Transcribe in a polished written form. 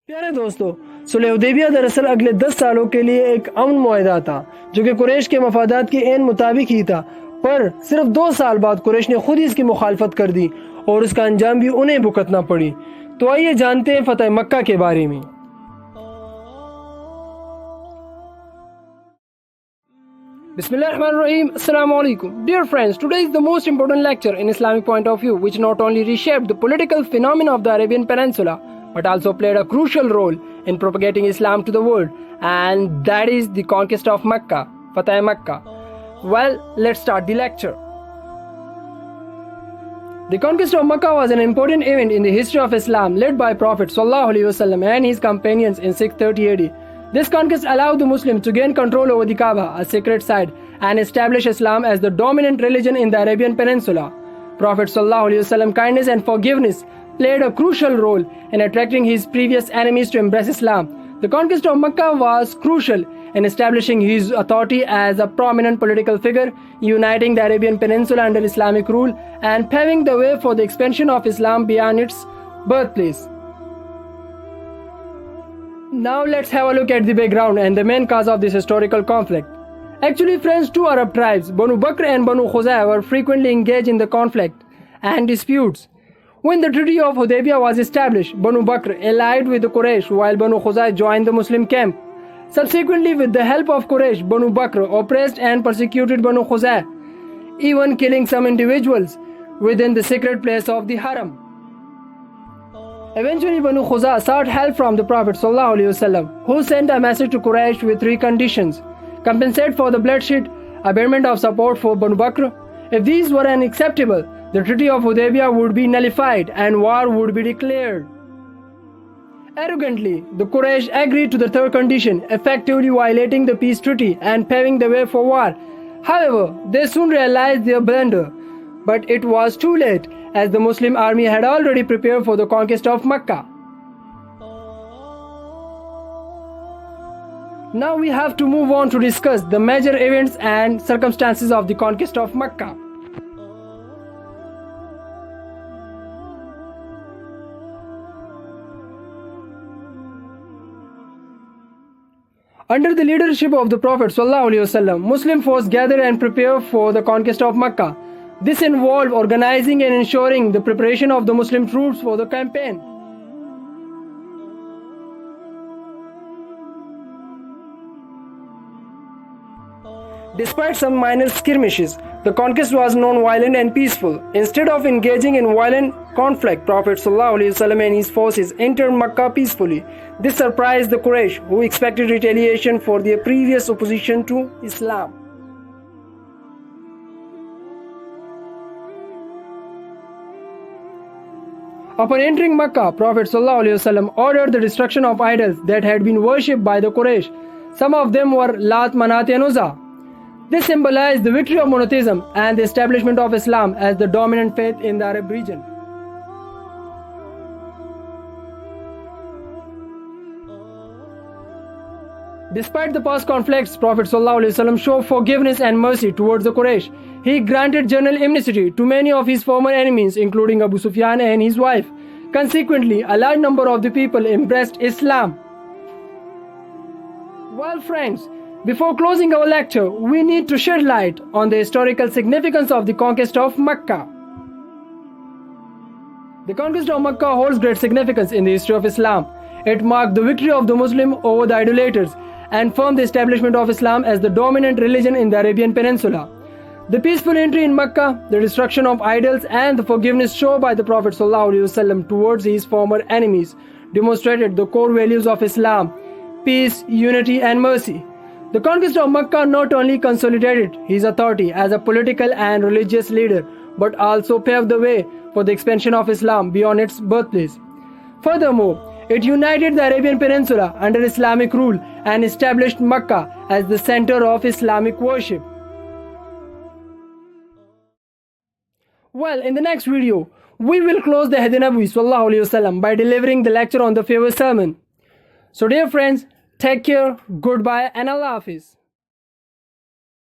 प्यारे दोस्तों, सुलह हुदैबिया दरअसल अगले 10 सालों के लिए एक अमन मुआहदा था जो कि कुरैश के मफादात के एन मुताबिक ही था। पर सिर्फ 2 साल बाद कुरैश ने खुद ही इसकी मुखालफत कर दी और उसका अंजाम भी उन्हें भुगतना पड़ी। तो आइए जानते हैं फतेह मक्का के बारे में। Bismillahirrahmanirrahim. Assalamu alaikum. Dear friends, today is the most important lecture in Islamic point of view, which not only reshaped the political phenomena of the Arabian Peninsula, but also played a crucial role in propagating Islam to the world, and that is the conquest of Mecca, Fateh Mecca. Well, let's start the lecture. The conquest of Mecca was an important event in the history of Islam, led by Prophet ﷺ and his companions in 630 AD. This conquest allowed the Muslims to gain control over the Kaaba, a sacred site, and establish Islam as the dominant religion in the Arabian Peninsula. Prophet ﷺ kindness and forgiveness played a crucial role in attracting his previous enemies to embrace Islam. The conquest of Mecca was crucial in establishing his authority as a prominent political figure, uniting the Arabian Peninsula under Islamic rule, and paving the way for the expansion of Islam beyond its birthplace. Now let's have a look at the background and the main cause of this historical conflict. Actually friends, two Arab tribes, Banu Bakr and Banu Khuzai, were frequently engaged in the conflict and disputes. When the Treaty of Hudaybiyah was established, Banu Bakr allied with the Quraysh while Banu Khuzai joined the Muslim camp. Subsequently, with the help of Quraysh, Banu Bakr oppressed and persecuted Banu Khuzai, even killing some individuals within the sacred place of the Haram. Eventually, Banu Khuzai sought help from the Prophet ﷺ, who sent a message to Quraysh with three conditions: compensate for the bloodshed, abandonment of support for Banu Bakr. If these were unacceptable, the Treaty of Hudaybiyah would be nullified and war would be declared. Arrogantly, the Quraysh agreed to the third condition, effectively violating the peace treaty and paving the way for war. However, they soon realized their blunder, but it was too late, as the Muslim army had already prepared for the conquest of Mecca. Now we have to move on to discuss the major events and circumstances of the conquest of Mecca. Under the leadership of the Prophet ﷺ, Muslim forces gathered and prepared for the conquest of Mecca. This involved organizing and ensuring the preparation of the Muslim troops for the campaign. Despite some minor skirmishes, the conquest was non-violent and peaceful. Instead of engaging in violent conflict, Prophet ﷺ and his forces entered Mecca peacefully. This surprised the Quraysh, who expected retaliation for their previous opposition to Islam. Upon entering Mecca, Prophet ﷺ ordered the destruction of idols that had been worshipped by the Quraysh. Some of them were Lat, Manat and Uzza. This symbolized the victory of monotheism and the establishment of Islam as the dominant faith in the Arab region. Despite the past conflicts, Prophet ﷺ showed forgiveness and mercy towards the Quraysh. He granted general amnesty to many of his former enemies, including Abu Sufyan and his wife. Consequently, a large number of the people embraced Islam. Well friends, before closing our lecture, we need to shed light on the historical significance of the conquest of Mecca. The conquest of Mecca holds great significance in the history of Islam. It marked the victory of the Muslim over the idolaters and firmed the establishment of Islam as the dominant religion in the Arabian Peninsula. The peaceful entry in Mecca, the destruction of idols, and the forgiveness shown by the Prophet ﷺ towards his former enemies demonstrated the core values of Islam: peace, unity, and mercy. The conquest of Mecca not only consolidated his authority as a political and religious leader, but also paved the way for the expansion of Islam beyond its birthplace. Furthermore, it united the Arabian Peninsula under Islamic rule and established Mecca as the center of Islamic worship. Well, in the next video, we will close the Hadith Nabawi ﷺ by delivering the lecture on the famous sermon. So dear friends, take care, goodbye and Allah Hafiz.